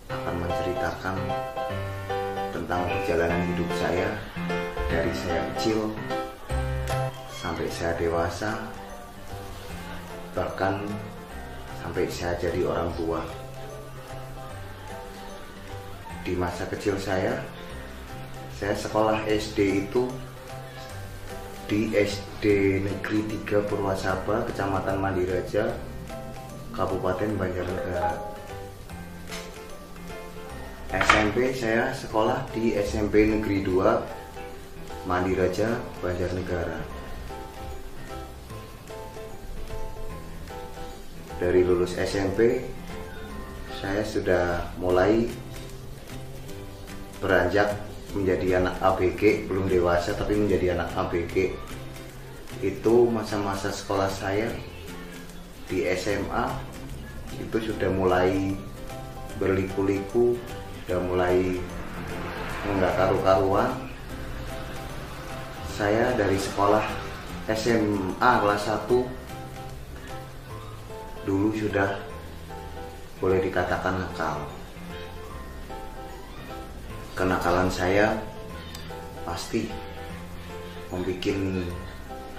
Akan menceritakan tentang perjalanan hidup saya dari saya kecil sampai saya dewasa, bahkan sampai saya jadi orang tua. Di masa kecil saya sekolah SD itu di SD Negeri 3 Purwasaba, Kecamatan Mandiraja, Kabupaten Banjarnegara. SMP saya sekolah di SMP Negeri 2 Mandiraja, Banjarnegara. Dari lulus SMP saya sudah mulai beranjak menjadi anak ABG, belum dewasa tapi menjadi anak ABG. Itu masa-masa sekolah saya di SMA itu sudah mulai berliku-liku, sudah mulai enggak karu-karuan. Saya dari sekolah SMA kelas 1 dulu sudah boleh dikatakan nakal. Kenakalan saya pasti membuat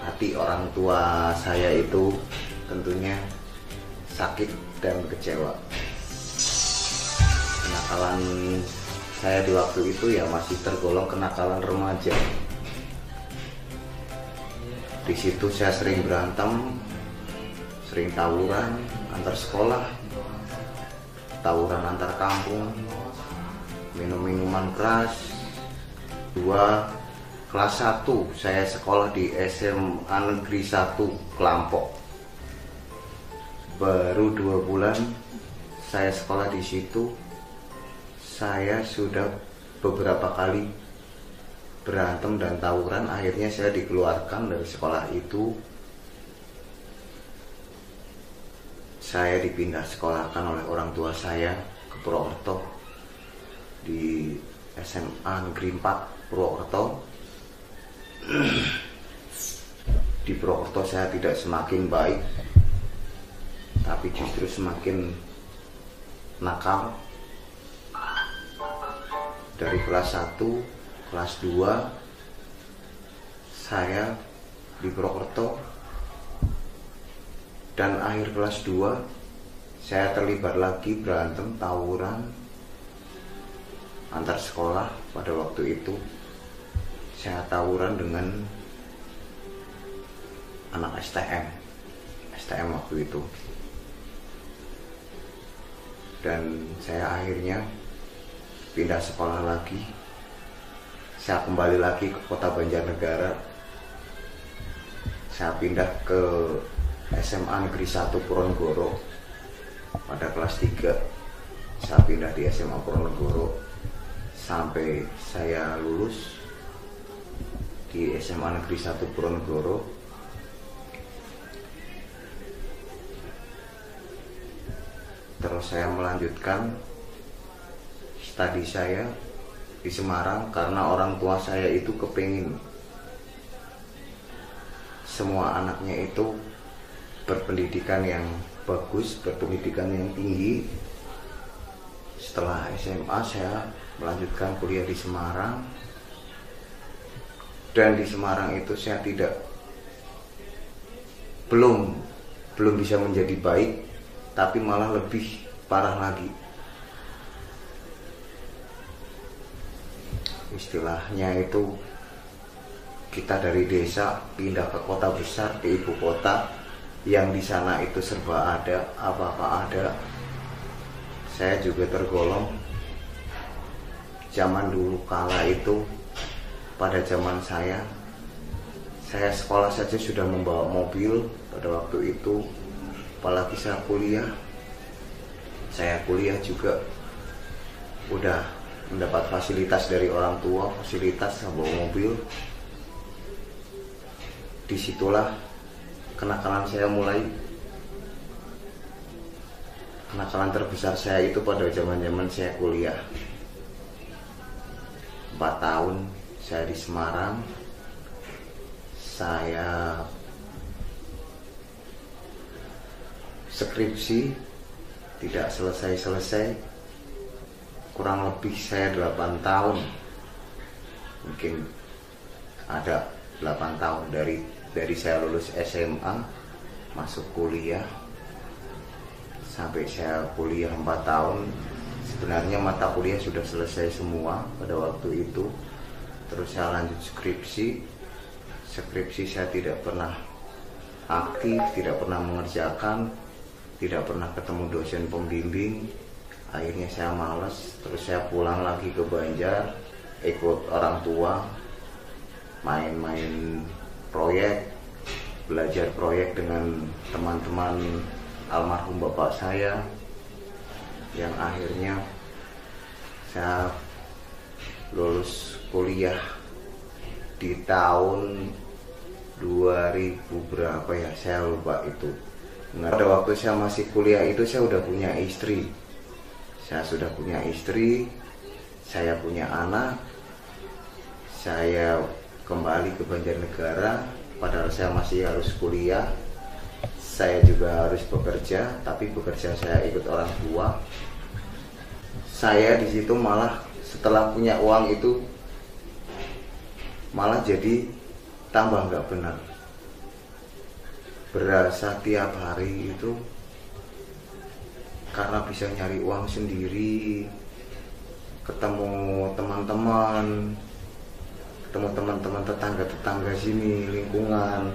hati orang tua saya itu tentunya sakit dan kecewa. Kenakalan saya di waktu itu ya masih tergolong kenakalan remaja. Di situ saya sering berantem, sering tawuran antar sekolah, tawuran antar kampung, minum minuman keras. Kelas 1 saya sekolah di SMA Negeri 1 Kelampok. Baru 2 bulan saya sekolah di situ, saya sudah beberapa kali berantem dan tawuran. Akhirnya saya dikeluarkan dari sekolah itu. Saya dipindah sekolahkan oleh orang tua saya ke Purwokerto, di SMA Negeri 4 Purwokerto. Di Purwokerto saya tidak semakin baik, tapi justru semakin nakal. Dari kelas 1, kelas 2 saya di Purwokerto, dan akhir kelas 2 saya terlibat lagi berantem tawuran antar sekolah. Pada waktu itu saya tawuran dengan anak STM waktu itu, dan saya akhirnya pindah sekolah lagi. Saya kembali lagi ke kota Banjarnegara. Saya pindah ke SMA Negeri 1 Purwonegoro. Pada kelas 3 saya pindah di SMA Purwonegoro sampai saya lulus di SMA Negeri 1 Purwonegoro. Terus saya melanjutkan studi saya di Semarang karena orang tua saya itu kepingin semua anaknya itu berpendidikan yang bagus, berpendidikan yang tinggi. Setelah SMA saya melanjutkan kuliah di Semarang, dan di Semarang itu saya belum bisa menjadi baik, tapi malah lebih parah lagi. Istilahnya itu kita dari desa pindah ke kota besar, ke ibu kota, yang di sana itu serba ada, apa-apa ada. Saya juga tergolong zaman dulu kala itu. Pada zaman saya sekolah saja sudah membawa mobil pada waktu itu, apalagi saya kuliah. Saya kuliah juga udah mendapat fasilitas dari orang tua, fasilitas membawa mobil. Disitulah kenakalan saya mulai. Kenakalan terbesar saya itu pada zaman saya kuliah. 4 tahun saya di Semarang. Saya skripsi tidak selesai-selesai, kurang lebih saya 8 tahun, mungkin ada 8 tahun dari saya lulus SMA masuk kuliah sampai saya kuliah 4 tahun. Sebenarnya mata kuliah sudah selesai semua pada waktu itu. Terus saya lanjut skripsi saya tidak pernah aktif, tidak pernah mengerjakan, tidak pernah ketemu dosen pembimbing. Akhirnya saya malas, terus saya pulang lagi ke Banjar, ikut orang tua, main-main proyek, belajar proyek dengan teman-teman almarhum bapak saya, yang akhirnya saya lulus kuliah di tahun 2000 berapa ya, saya lupa itu. Pada waktu saya masih kuliah itu saya udah punya istri. Saya sudah punya istri, saya punya anak. Saya kembali ke Banjarnegara, padahal saya masih harus kuliah. Saya juga harus bekerja, tapi bekerja saya ikut orang tua. Saya di situ malah setelah punya uang itu malah jadi tambah nggak benar. Berasa tiap hari itu karena bisa nyari uang sendiri, ketemu teman-teman tetangga sini, lingkungan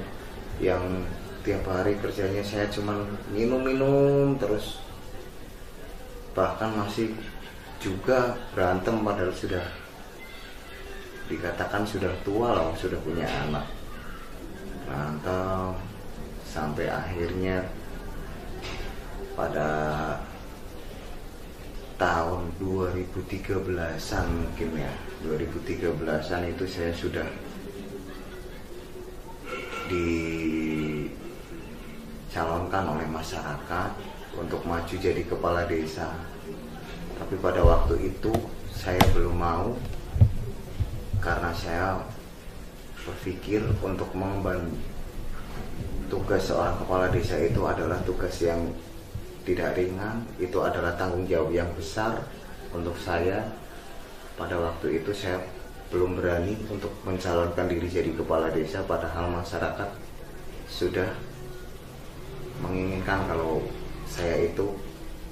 yang tiap hari kerjanya saya cuman minum terus, bahkan masih juga berantem padahal sudah dikatakan sudah tua loh, sudah punya anak. Berantem sampai akhirnya pada tahun 2013-an mungkin ya, 2013-an itu saya sudah dicalonkan oleh masyarakat untuk maju jadi kepala desa. Tapi pada waktu itu saya belum mau, karena saya berpikir untuk mengemban tugas seorang kepala desa itu adalah tugas yang tidak ringan, itu adalah tanggung jawab yang besar untuk saya. Pada waktu itu saya belum berani untuk mencalonkan diri jadi kepala desa, padahal masyarakat sudah menginginkan kalau saya itu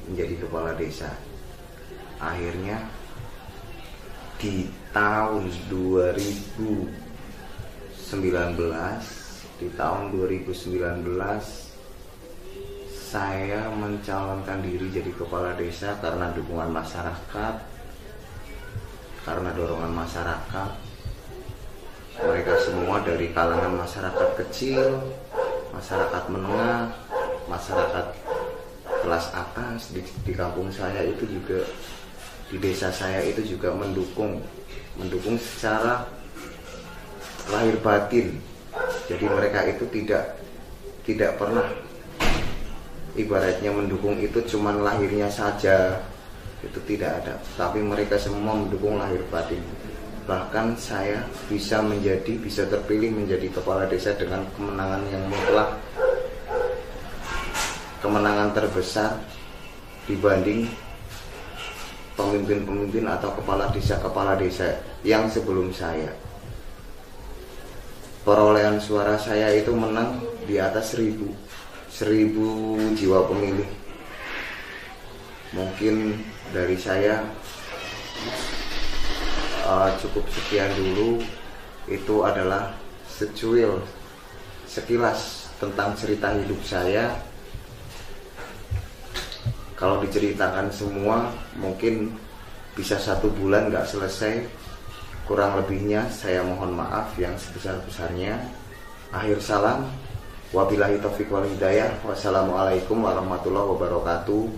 menjadi kepala desa. Akhirnya di tahun 2019 saya mencalonkan diri jadi kepala desa karena dukungan masyarakat, karena dorongan masyarakat. Mereka semua dari kalangan masyarakat kecil, masyarakat menengah, masyarakat kelas atas di kampung saya itu juga, di desa saya itu juga mendukung secara lahir batin. Jadi mereka itu tidak pernah ibaratnya mendukung itu cuman lahirnya saja, itu tidak ada, tapi mereka semua mendukung lahir batin. Bahkan saya bisa terpilih menjadi kepala desa dengan kemenangan yang mutlak, kemenangan terbesar dibanding pemimpin-pemimpin atau kepala desa yang sebelum saya. Perolehan suara saya itu menang di atas 1000 jiwa pemilih. Mungkin dari saya cukup sekian dulu. Itu adalah sekilas tentang cerita hidup saya. Kalau diceritakan semua mungkin bisa 1 bulan nggak selesai. Kurang lebihnya saya mohon maaf yang sebesar-besarnya. Akhir salam, wabillahi taufiq wal hidayah. Wassalamualaikum warahmatullahi wabarakatuh.